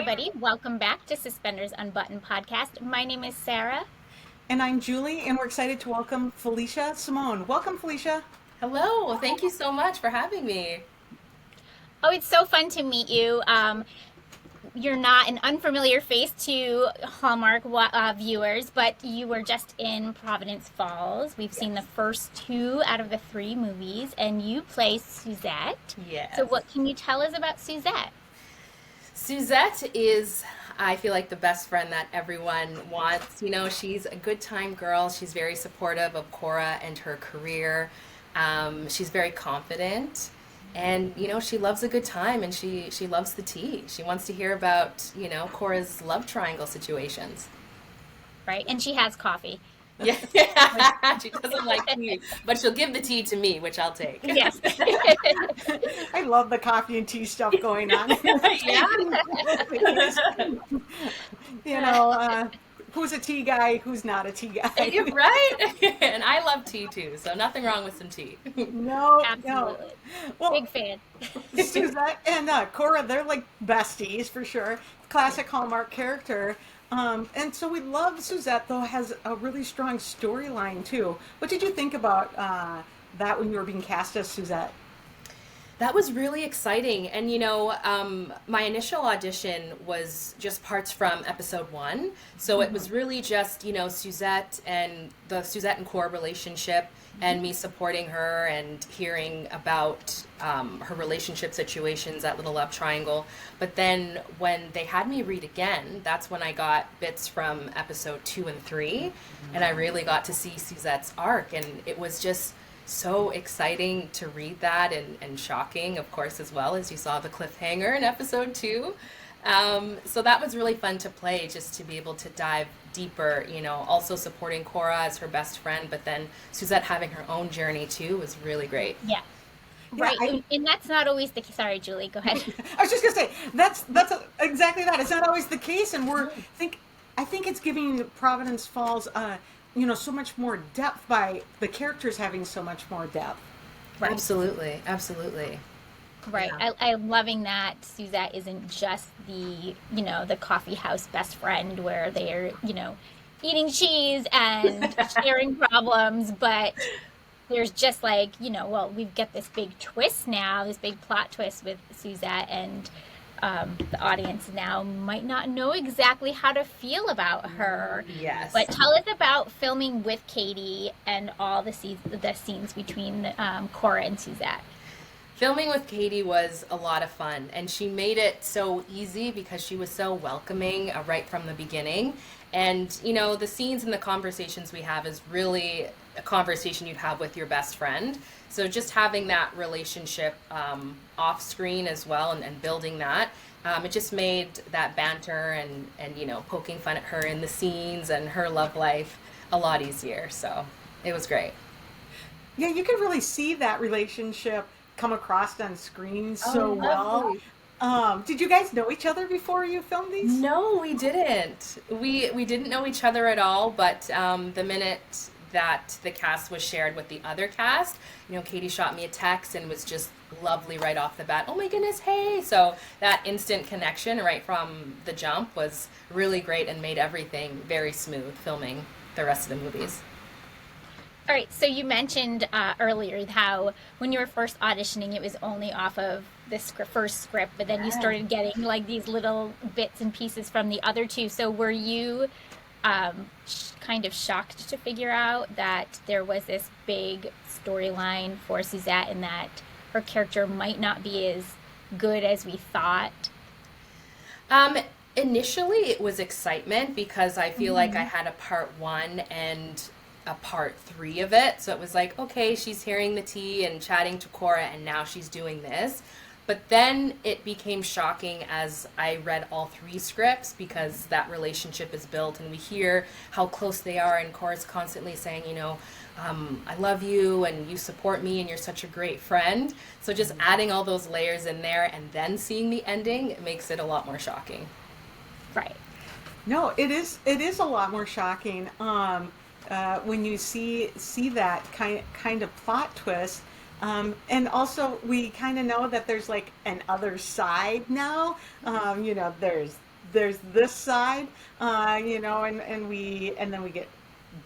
everybody. Welcome back to Suspenders Unbuttoned podcast. My name is Sarah. And I'm Julie, and we're excited to welcome Felicia Simone. Welcome, Felicia. Hello, thank you so much for having me. Oh, it's so fun to meet you. You're not an unfamiliar face to Hallmark viewers, but you were just in Providence Falls. We've seen the first two out of the three movies, and you play Suzette. Yes. So, what can you tell us about Suzette? Suzette is, I feel like, the best friend that everyone wants. You know, she's a good time girl. She's very supportive of Kora and her career. She's very confident. And, you know, she loves a good time and she loves the tea. She wants to hear about, you know, Cora's love triangle situations. Right, and she has coffee. Yeah, she doesn't like tea, but she'll give the tea to me, which I'll take. Yes. I love the coffee and tea stuff going on. Yeah. You know, who's a tea guy, who's not a tea guy. You're right. And I love tea too, so nothing wrong with some tea. No, no. Absolutely. Well, Big fan. Suzette and Cora, they're like besties for sure. Classic Hallmark character. And so we love Suzette, though, has a really strong storyline too. What did you think about that when you were being cast as Suzette? That was really exciting. And, you know, my initial audition was just parts from episode one. So it was really just, you know, Suzette and the Suzette and Kora relationship and me supporting her and hearing about her relationship situations, that little love triangle. But then when they had me read again, that's when I got bits from episode 2 and 3. And I really got to see Suzette's arc. And it was just so exciting to read that and shocking, of course, as well as you saw the cliffhanger in episode 2. So that was really fun to play, just to be able to dive deeper, you know, also supporting Kora as her best friend, but then Suzette having her own journey too was really great. Yeah. Right, and that's not always the case. Sorry, Julie, go ahead. I was just gonna say exactly that. It's not always the case, and I think it's giving Providence Falls, you know, so much more depth by the characters having so much more depth. Right. Absolutely, absolutely. Right. Yeah. I'm loving that Suzette isn't just the coffee house best friend where they're, eating cheese and sharing problems, but there's just like, we've got this big twist now, this big plot twist with Suzette, and the audience now might not know exactly how to feel about her. Yes. But tell us about filming with Katie and all the scenes between Kora and Suzette. Filming with Katie was a lot of fun, and she made it so easy because she was so welcoming right from the beginning. And, you know, the scenes and the conversations we have is really a conversation you'd have with your best friend. So just having that relationship off screen as well and building that, it just made that banter and, you know, poking fun at her in the scenes and her love life a lot easier. So it was great. Yeah, you can really see that relationship come across on screen so well. Did you guys know each other before you filmed these? No, we didn't. We didn't know each other at all, but the minute that the cast was shared with the other cast, you know, Katie shot me a text and was just lovely right off the bat. Oh my goodness, hey! So that instant connection right from the jump was really great and made everything very smooth filming the rest of the movies. All right, so you mentioned earlier how when you were first auditioning, it was only off of the first script, but then you started getting like these little bits and pieces from the other two. So were you kind of shocked to figure out that there was this big storyline for Suzette and that her character might not be as good as we thought? Initially, it was excitement because I feel like I had a part 1 and a part 3 of it. So it was like, okay, she's hearing the tea and chatting to Kora, and now she's doing this. But then it became shocking as I read all 3 scripts because that relationship is built and we hear how close they are, and Cora's constantly saying, you know, I love you and you support me and you're such a great friend. So just adding all those layers in there and then seeing the ending, it makes it a lot more shocking. Right. No, it is a lot more shocking when you see that kind of plot twist. And also we kind of know that there's like an other side now. You know, there's there's this side, and then we get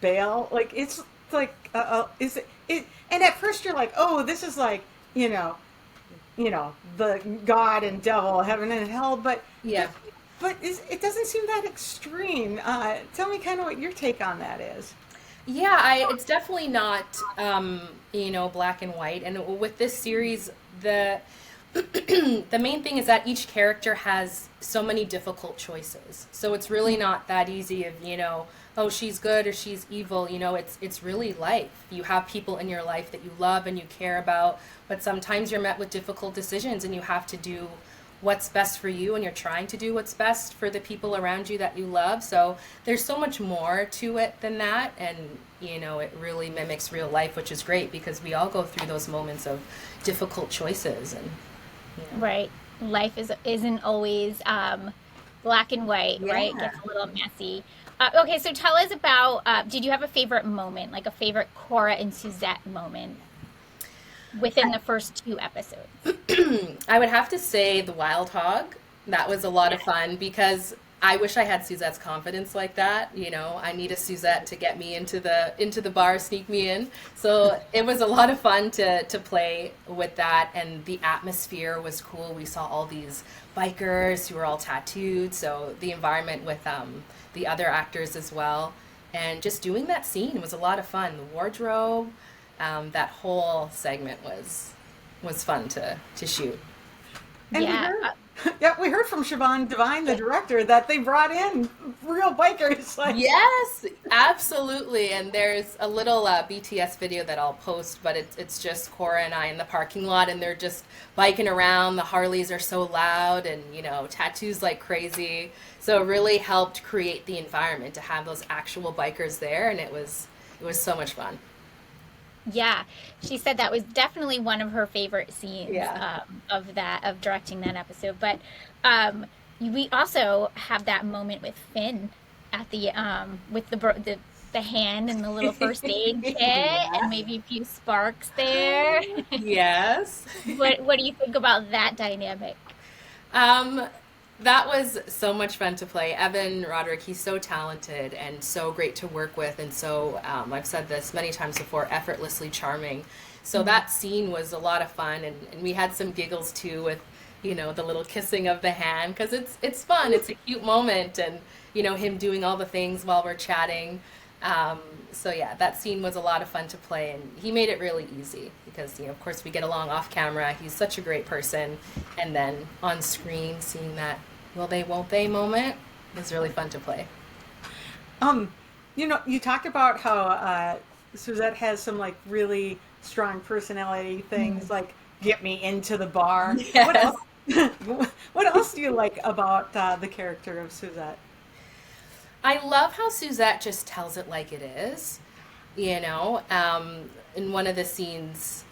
Baal. Like it's like, is it? And at first you're like, oh, this is like, the God and devil, heaven and hell, Yeah. but it doesn't seem that extreme. Tell me kind of what your take on that is. Yeah, it's definitely not, black and white. And with this series, the the main thing is that each character has so many difficult choices. So it's really not that easy of, oh, she's good or she's evil. It's really life. You have people in your life that you love and you care about, but sometimes you're met with difficult decisions and you have to do what's best for you, and you're trying to do what's best for the people around you that you love. So there's so much more to it than that, and it really mimics real life, which is great because we all go through those moments of difficult choices. And Right. Life isn't always black and white, right? It Yeah. gets a little messy. Okay, so tell us about, did you have a favorite moment, like a favorite Cora and Suzette moment within the first two episodes? I would have to say the Wild Hog. That was a lot of fun because I wish I had Suzette's confidence like that. I need a Suzette to get me into the bar, sneak me in. So it was a lot of fun to play with that, and the atmosphere was cool. We saw all these bikers who were all tattooed, so the environment with the other actors as well, and just doing that scene was a lot of fun. The wardrobe, that whole segment was fun to shoot. And Yeah. we heard from Siobhan Devine, the director, that they brought in real bikers. Like, Yes, absolutely. And there's a little BTS video that I'll post, but it's just Cora and I in the parking lot, and they're just biking around. The Harleys are so loud, and tattoos like crazy. So it really helped create the environment to have those actual bikers there, and it was so much fun. Yeah, she said that was definitely one of her favorite scenes Yeah. of directing that episode. But we also have that moment with Finn at the with the hand and the little first aid kit, and maybe a few sparks there. Yes. What do you think about that dynamic? Um, that was so much fun to play. Evan Roderick, he's so talented and so great to work with, and so I've said this many times before, effortlessly charming. So that scene was a lot of fun, and we had some giggles too with, the little kissing of the hand, because it's fun. It's a cute moment, and him doing all the things while we're chatting. So yeah, that scene was a lot of fun to play, and he made it really easy because, of course, we get along off camera. He's such a great person, and then on screen, seeing that will they, won't they moment was really fun to play. Um, you talked about how Suzette has some like really strong personality things, like get me into the bar. What Yes. else? What else do you like about the character of Suzette? I love how Suzette just tells it like it is, in one of the scenes.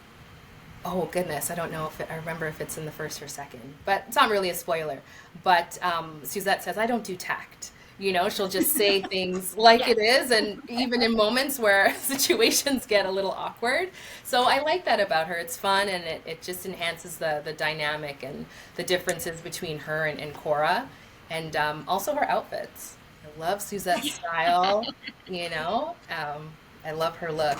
Oh goodness, I don't know I remember if it's in the first or second, but it's not really a spoiler. But Suzette says, "I don't do tact." She'll just say things like Yeah. it is, and even in moments where situations get a little awkward. So I like that about her. It's fun, and it just enhances the dynamic and the differences between her and Cora, and also her outfits. I love Suzette's style, I love her look.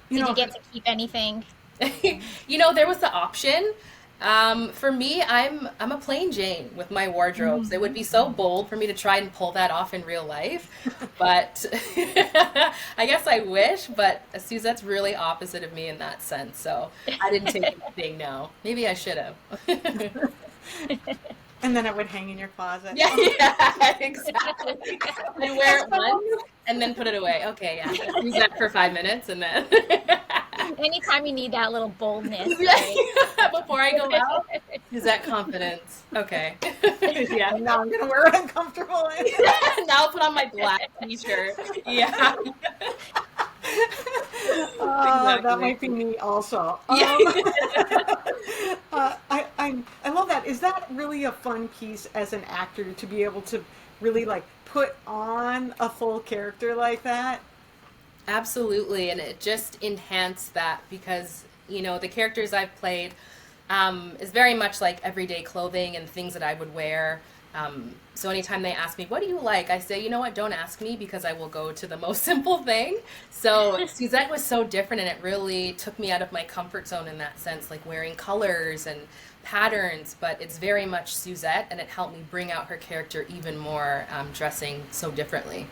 You Did you know, get to keep anything? There was the option. For me, I'm a plain Jane with my wardrobes. It would be so bold for me to try and pull that off in real life, but I guess I wish. But Suzette's really opposite of me in that sense, so I didn't take anything. No, maybe I should have. and then it would hang in your closet. Yeah, yeah, exactly. And wear it once and then put it away. Okay, yeah. Use that for 5 minutes and then Anytime you need that little boldness, right? yeah, before I go out. Use that confidence. Okay. Yeah. And now I'm gonna wear it uncomfortable. Now I'll put on my black t-shirt. Yeah. That Exactly. might be me also. Yeah. I love that. Is that really a fun piece as an actor to be able to really like put on a full character like that? Absolutely, and it just enhanced that because the characters I've played is very much like everyday clothing and things that I would wear So anytime they ask me, what do you like? I say, you know what, don't ask me because I will go to the most simple thing. So Suzette was so different and it really took me out of my comfort zone in that sense, like wearing colors and patterns, but it's very much Suzette and it helped me bring out her character even more, dressing so differently.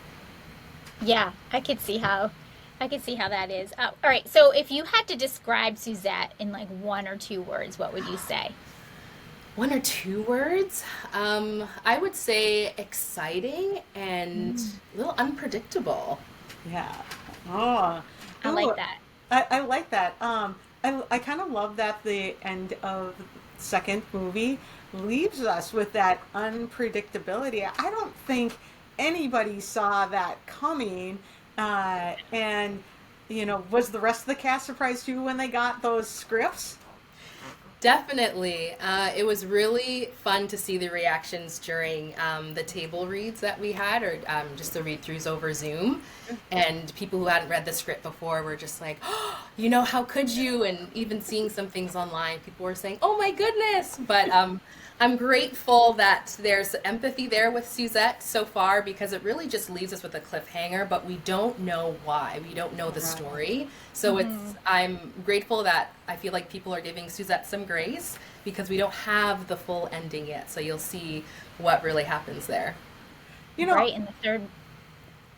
Yeah, I could see how that is. All right, so if you had to describe Suzette in like one or two words, what would you say? One or two words? I would say exciting and a little unpredictable. Yeah. Oh, I ooh, like that. I like that. I kind of love that the end of the second movie leaves us with that unpredictability. I don't think anybody saw that coming. And, was the rest of the cast surprised too when they got those scripts? Definitely. It was really fun to see the reactions during the table reads that we had, or just the read throughs over Zoom. And people who hadn't read the script before were just like, oh, how could you? And even seeing some things online, people were saying, oh my goodness. But I'm grateful that there's empathy there with Suzette so far because it really just leaves us with a cliffhanger, but we don't know why. We don't know the story. So I'm grateful that I feel like people are giving Suzette some grace because we don't have the full ending yet. So you'll see what really happens there. You know, Right in the third.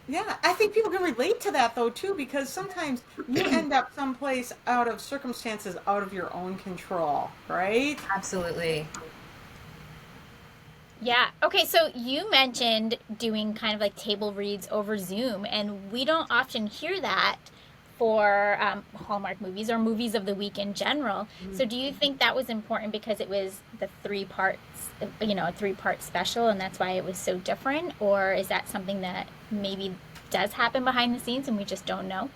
yeah, I think people can relate to that though too, because sometimes you end up someplace out of circumstances out of your own control, right? Absolutely. Yeah. Okay, so you mentioned doing kind of like table reads over Zoom, and we don't often hear that for Hallmark movies or movies of the week in general. So do you think that was important because it was the three parts, a three-part special, and that's why it was so different? Or is that something that maybe does happen behind the scenes and we just don't know?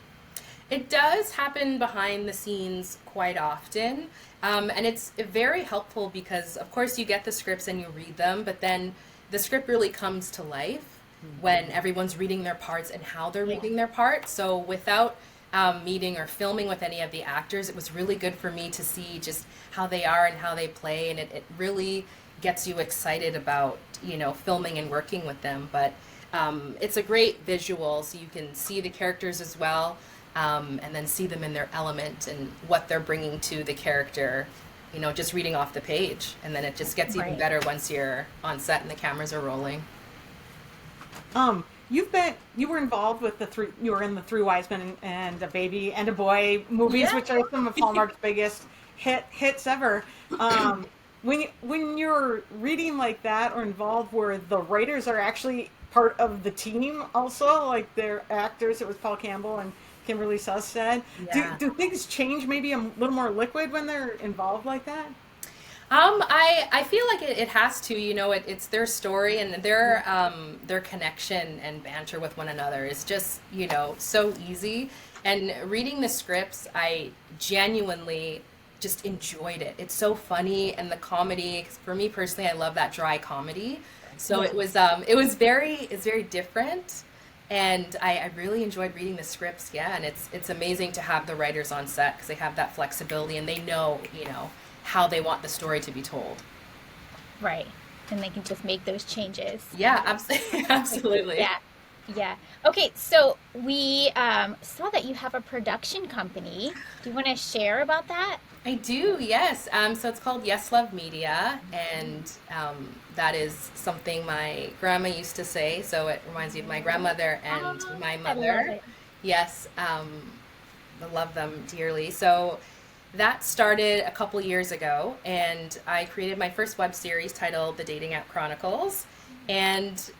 It does happen behind the scenes quite often. And it's very helpful because, of course, you get the scripts and you read them, but then the script really comes to life when everyone's reading their parts and how they're reading their parts. So without meeting or filming with any of the actors, it was really good for me to see just how they are and how they play. And it really gets you excited about, filming and working with them. But it's a great visual, so you can see the characters as well. And then see them in their element and what they're bringing to the character, just reading off the page. And then it just gets even Right. better once you're on set and the cameras are rolling. You were involved with you were in the Three Wise Men and a Baby and a Boy movies, Yeah. which are some of Hallmark's biggest hits ever. When you're reading like that or involved where the writers are actually part of the team also, like they're actors, it was Paul Campbell and Kimberly Suzette. Yeah. Do things change maybe a little more liquid when they're involved like that? I feel like it has to, it's their story and their connection and banter with one another is just, so easy. And reading the scripts, I genuinely just enjoyed it. It's so funny and the comedy, 'cause for me personally, I love that dry comedy. So it's very different. And I really enjoyed reading the scripts, yeah, and it's amazing to have the writers on set because they have that flexibility and they know, how they want the story to be told. Right. And they can just make those changes. Yeah, absolutely. Absolutely. Yeah. Yeah. Okay, so we saw that you have a production company. Do you want to share about that? I do, yes. So it's called Yes Love Media, and that is something my grandma used to say. So it reminds me of my grandmother and my I love mother. it. Yes, I love them dearly. So that started a couple years ago, and I created my first web series titled The Dating App Chronicles, and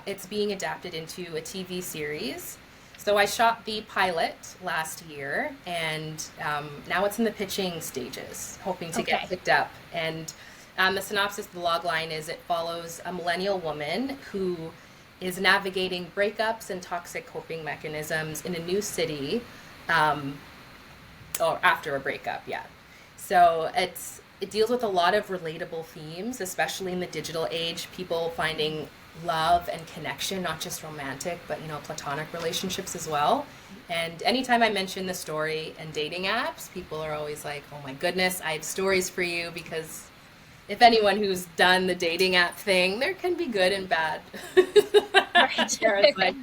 it's being adapted into a TV series. So I shot the pilot last year, and now it's in the pitching stages, hoping to get Okay. picked up. And the synopsis, the log line is it follows a millennial woman who is navigating breakups and toxic coping mechanisms in a new city, or after a breakup, yeah. So it deals with a lot of relatable themes, especially in the digital age, people finding love and connection, not just romantic, but platonic relationships as well. And anytime I mention the story and dating apps, people are always like, "Oh my goodness, I have stories for you," because if anyone who's done the dating app thing, there can be good and bad. Right. Tara's like,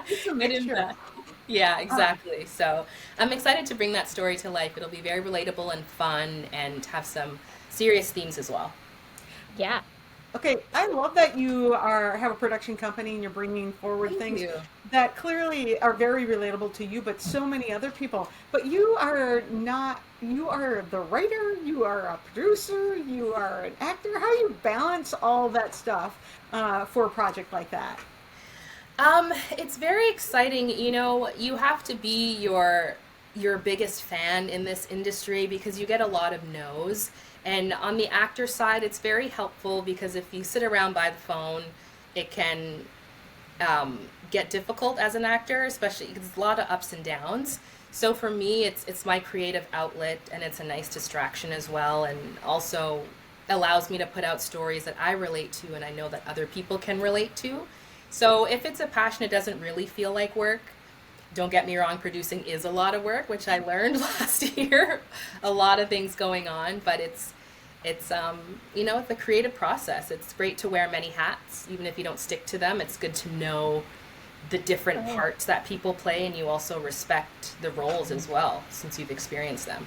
It's a good and mixture. bad. Yeah, Uh, exactly. So I'm excited to bring that story to life. It'll be very relatable and fun and have some serious themes as well. Yeah. Okay, I love that you are have a production company and you're bringing forward Thank things you. that clearly are very relatable to you, but so many other people. But you are not, you are the writer, you are a producer, you are an actor. How do you balance all that stuff for a project like that? It's very exciting. You know, you have to be your biggest fan in this industry because you get a lot of no's. And on the actor side, it's very helpful because if you sit around by the phone, it can get difficult as an actor, especially because there's a lot of ups and downs. So for me, it's my creative outlet, and it's a nice distraction as well, and also allows me to put out stories that I relate to, and I know that other people can relate to. So if it's a passion, it doesn't really feel like work. Don't get me wrong, producing is a lot of work, which I learned last year. A lot of things going on, but it's you know, it's a creative process. It's great to wear many hats, even if you don't stick to them. It's good to know the different Oh, parts that people play, and you also respect the roles as well, since you've experienced them.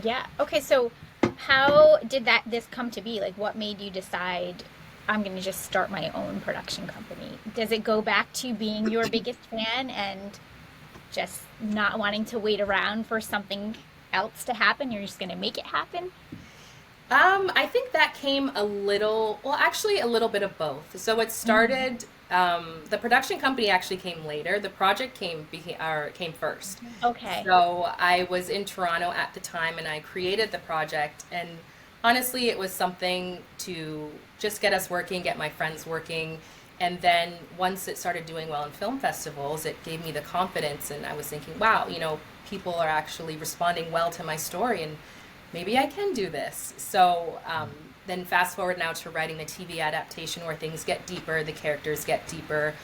yeah. Okay, so how did that this come to be? Like, what made you decide I'm going to just start my own production company? Does it go back to being your biggest fan and just not wanting to wait around for something else to happen? You're just going to make it happen? I think that came a little, well, actually a little bit of both. So it started, the production company actually came later. The project came first. Okay. So I was in Toronto at the time and I created the project, and honestly it was something to just get us working, get my friends working. And then once it started doing well in film festivals, it gave me the confidence, and I was thinking, wow, you know, people are actually responding well to my story, and maybe I can do this. So then fast forward now to writing the TV adaptation where things get deeper, the characters get deeper.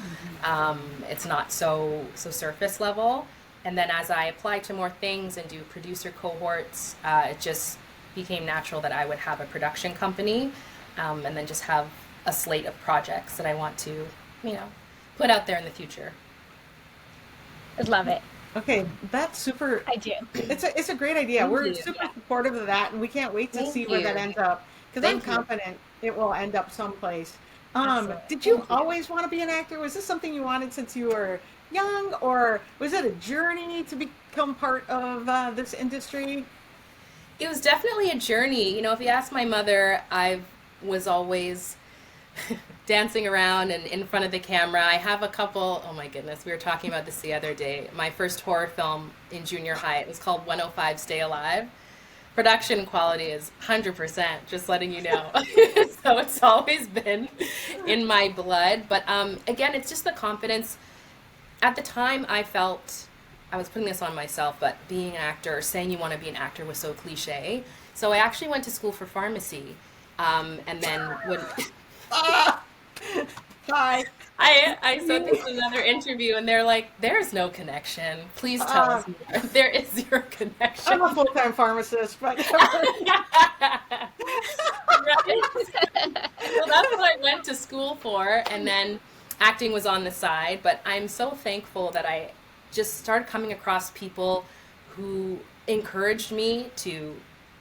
It's not so surface level. And then as I apply to more things and do producer cohorts, it just became natural that I would have a production company, and then just have a slate of projects that I want to, you know, put out there in the future. I love it. Okay, that's super. I do. It's a great idea. Thank We're you. super Yeah. supportive of that, and we can't wait to see Thank where that you. ends up because I'm Thank you. confident it will end up someplace. Absolutely. Did you Thank you. always want to be an actor? Was this something you wanted since you were young, or was it a journey to become part of this industry? It was definitely a journey. You know, if you ask my mother, I was always dancing around and in front of the camera. I have a couple, oh my goodness, we were talking about this the other day. My first horror film in junior high, it was called 105 Stay Alive. Production quality is 100%, just letting you know. So it's always been in my blood. But again, it's just the confidence. At the time, I felt I was putting this on myself, but being an actor, saying you want to be an actor was so cliche. So I actually went to school for pharmacy. And then when Ah, hi. I said this in another interview, and they're like, "There's no connection. Please tell Uh, us more." There is zero I'm a connection. full-time pharmacist, but Right? So that's what I went to school for, and then acting was on the side. But I'm so thankful that I just started coming across people who encouraged me to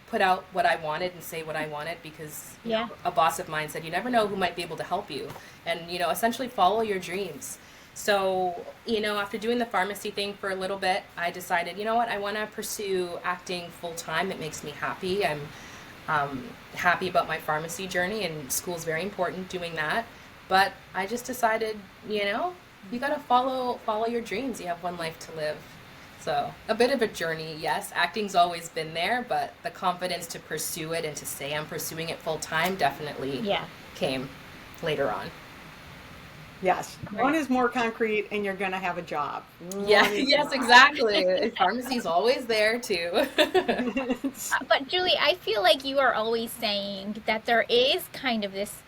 put out what I wanted and say what I wanted, because you know Yeah. a boss of mine said you never know who might be able to help you, and you know, essentially follow your dreams. So you know, after doing the pharmacy thing for a little bit, I decided, you know what, I want to pursue acting full time. It makes me happy. I'm happy about my pharmacy journey, and school's very important doing that. But I just decided, you know, you gotta follow your dreams. You have one life to live. So a bit of a journey, yes. Acting's always been there, but the confidence to pursue it and to say I'm pursuing it full time definitely Yeah. came later on. yes, one Right. is more concrete, and you're gonna have a job. Yeah, One is yes, not. exactly. Pharmacy's always there too. But Julie, I feel like you are always saying that there is kind of this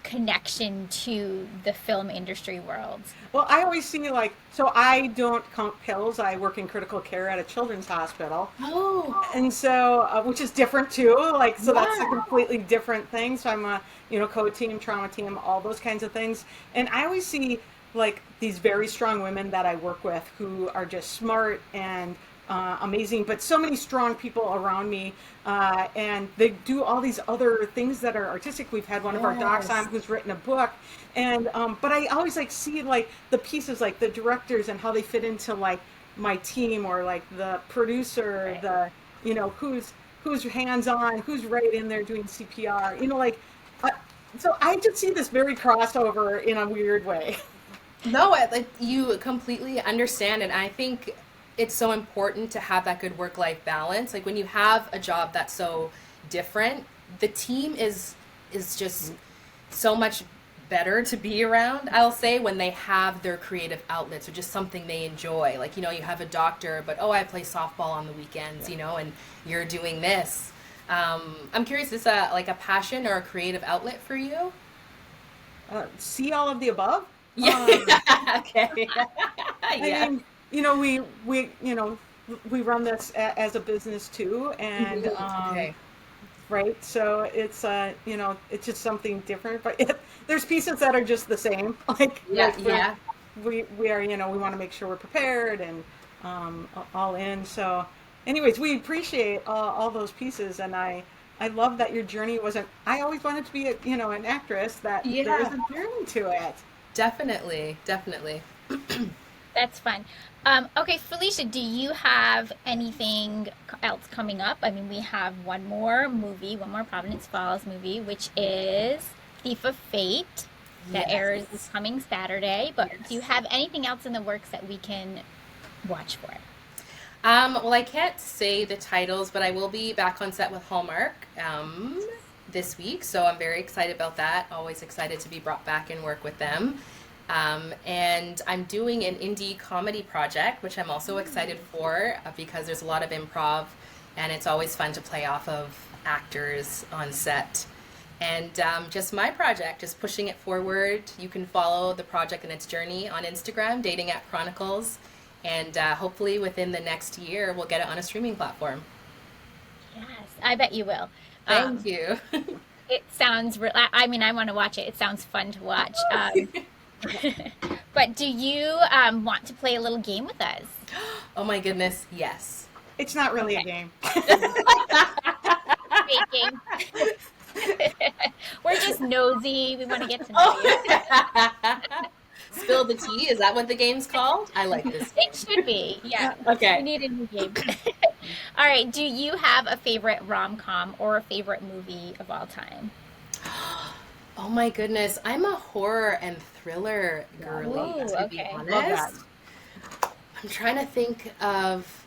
connection to the film industry world? Well, I always see like, so I don't count pills. I work in critical care at a children's hospital. Oh, And so, which is different too. Like, so that's a yeah. completely different thing. So I'm a, code team, trauma team, all those kinds of things. And I always see like these very strong women that I work with who are just smart and amazing, but so many strong people around me. And they do all these other things that are artistic. We've had one of our docs on Yes. who's written a book. And, but I always like see like the pieces, like the directors and how they fit into like my team, or like the producer, Right. the, who's hands on, who's right in there doing CPR, like, uh, so I just see this very crossover in a weird way. No, like you completely understand, and I think it's so important to have that good work-life balance. Like when you have a job that's so different, the team is just so much better to be around. I'll say when they have their creative outlets or just something they enjoy. Like you have a doctor, but oh, I play softball on the weekends, and you're doing this. I'm curious, is this like a passion or a creative outlet for you? See all of the above. Yeah. Okay. I Yeah. mean, we run this as a business too, and Mhm. Okay. right, so it's it's just something different, but there's pieces that are just the same. Yeah, We're, yeah. we are, we want to make sure we're prepared and all in. So, anyways, we appreciate all those pieces, and I love that your journey wasn't. I always wanted to be an actress. That there is Yeah. a journey to it. Definitely, definitely. That's fun. Okay, Felicia, do you have anything else coming up? I mean, we have one more movie, one more Providence Falls movie, which is Thief of Fate, that Yes. airs this coming Saturday. But do you Yes. have anything else in the works that we can watch for? Well, I can't say the titles, but I will be back on set with Hallmark this week, so I'm very excited about that. Always excited to be brought back and work with them. And I'm doing an indie comedy project, which I'm also excited for because there's a lot of improv, and it's always fun to play off of actors on set. And just my project, just pushing it forward. You can follow the project and its journey on Instagram, Dating at Chronicles. And hopefully within the next year, we'll get it on a streaming platform. Yes, I bet you will. Thank Um, you. it sounds, I mean, I want to watch it. It sounds fun to watch. But do you want to play a little game with us? Oh my goodness, yes. It's not really a Okay, game. great game. We're just nosy. We want to get to know you. Oh. Spill the tea, is that what the game's called? I like this It game. should be. Yeah. We Okay. need a new game. All right. Do you have a favorite rom-com or a favorite movie of all time? Oh my goodness, I'm a horror and thriller girly, Oh, to be okay. Love that. honest. I'm trying to think of,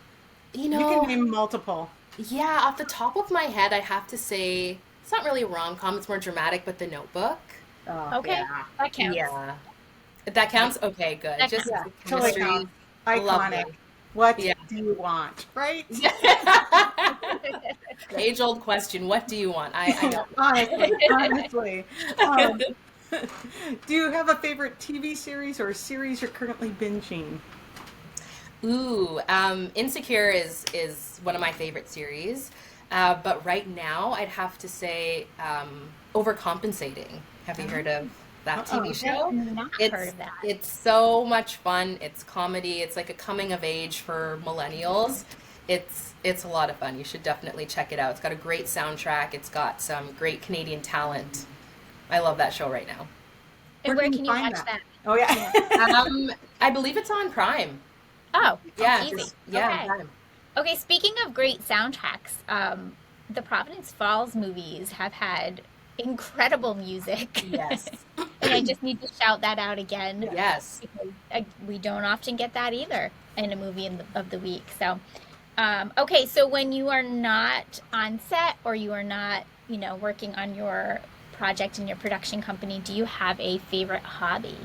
you You can know, name multiple. yeah, off the top of my head, I'd have to say it's not really rom-com, it's more dramatic, but The Notebook. Oh, Okay. yeah. That counts. Yeah. That counts? Okay, good. That Just counts. Yeah, the totally chemistry, counts. lovely. Iconic. What Yeah. do you want? Right? Age-old question, what do you want? I don't Honestly, honestly. Um, know. do you have a favorite TV series or series you're currently binging? Ooh, Insecure is one of my favorite series. But right now, I'd have to say Overcompensating. Have you heard of that TV Uh-oh. I have show? not heard It's of that. it's so much fun. It's comedy. It's like a coming of age for millennials. It's a lot of fun. You should definitely check it out. It's got a great soundtrack. It's got some great Canadian talent. I love that show right now. And Where where can you can you find watch that? that? Oh, Yeah. yeah. I believe it's on Prime. Oh, Yeah, easy. just yeah, Okay. Prime. Okay, speaking of great soundtracks, the Providence Falls movies have had incredible music. Yes. And I just need to shout that out again Yes. because we don't often get that either in a movie of the week. So, okay, so when you are not on set or you are not, working on your project in your production company, do you have a favorite hobby?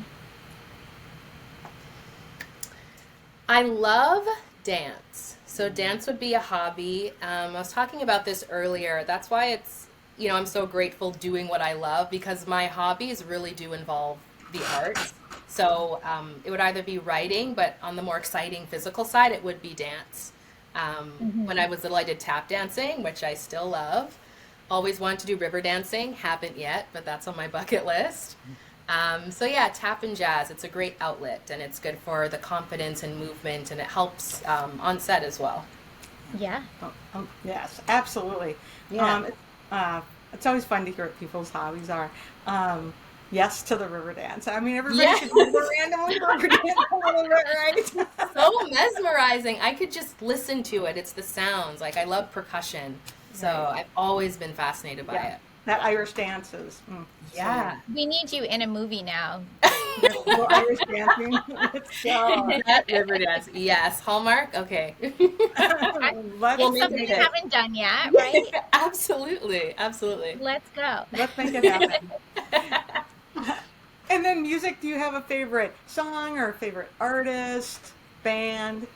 I love dance. So dance would be a hobby. I was talking about this earlier. That's why it's, I'm so grateful doing what I love because my hobbies really do involve the arts. So it would either be writing, but on the more exciting physical side, it would be dance. When I was little, I did tap dancing, which I still love. Always wanted to do river dancing, haven't yet, but that's on my bucket list. So yeah, tap and jazz, it's a great outlet and it's good for the confidence and movement and it helps on set as well. Yeah. Yes, absolutely. Yeah. It's always fun to hear what people's hobbies are. Yes to the river dance. I mean, everybody should do the randomly river dance a little bit, right? So mesmerizing. I could just listen to it. It's the sounds. Like I love percussion. So I've always been fascinated by it. That Irish dance is. Yeah. We need you in a movie now. Little Irish dancing. Let's go. That river dance. Yes. Hallmark? Okay. It's something we haven't done yet, right? Absolutely. Absolutely. Let's go. Let's make it happen. And then music, do you have a favorite song or a favorite artist, band?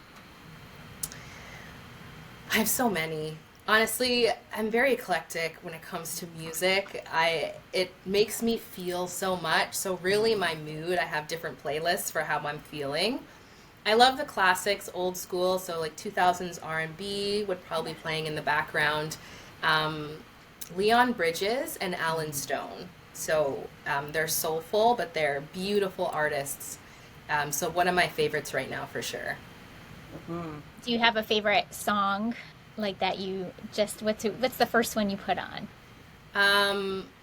I have so many. Honestly, I'm very eclectic when it comes to music. It makes me feel so much. So really my mood, I have different playlists for how I'm feeling. I love the classics, old school, so like 2000s R&B would probably be playing in the background. Leon Bridges and Alan Stone. So they're soulful, but they're beautiful artists. So one of my favorites right now for sure. Do you have a favorite song like that you just, what's the first one you put on?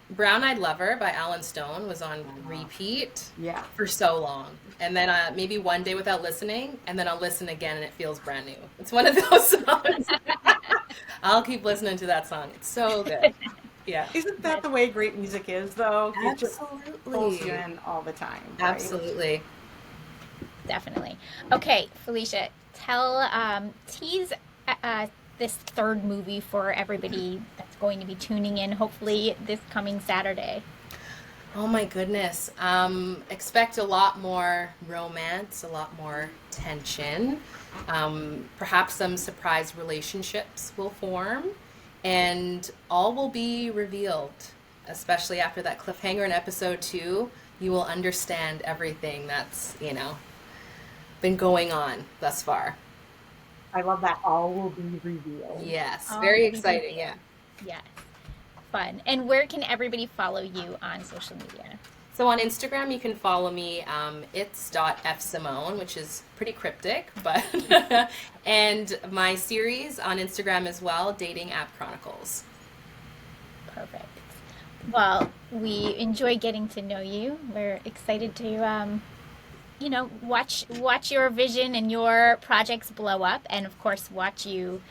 Brown Eyed Lover by Alan Stone was on repeat Yeah. for so long. And then maybe one day without listening, and then I'll listen again and it feels brand new. It's one of those songs. I'll keep listening to that song. It's so good. Yeah. Isn't that the way great music is, though? It just pulls you Absolutely. in all the time. Right? Absolutely. Definitely. Okay, Felicia, tease this third movie for everybody that's going to be tuning in, hopefully this coming Saturday. Oh my goodness. Expect a lot more romance, a lot more tension. Perhaps some surprise relationships will form, and all will be revealed, especially after that cliffhanger in episode 2. You will understand everything that's, been going on thus far. I love that. All will be revealed. Yes, All very will be exciting, revealed. yeah. Yes. Fun. And where can everybody follow you on social media? So on Instagram, you can follow me, it's.fsimone, which is pretty cryptic, but, and my series on Instagram as well, Dating App Chronicles. Perfect. Well, we enjoy getting to know you. We're excited to, watch your vision and your projects blow up, and of course, watch you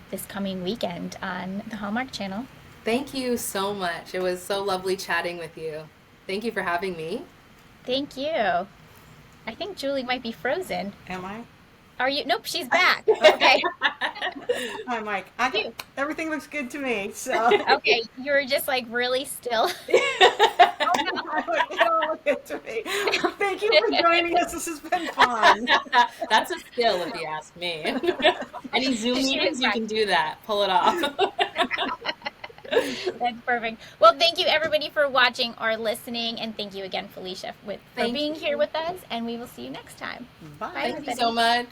this coming weekend on the Hallmark Channel. Thank you so much. It was so lovely chatting with you. Thank you for having me. Thank you. I think Julie might be frozen. Am I? Are you? Nope, she's back. Okay. Hi, Mike. Everything looks good to me. So. Okay, you were just like really still. It all looked good to me. Thank you for joining us. This has been fun. That's a skill, if you ask me. Any Zoom meetings, you can do that. Pull it off. That's perfect. Well, thank you everybody for watching or listening, and thank you again, Felicia, for being here with us. And we will see you next time. Bye. Thank you so much.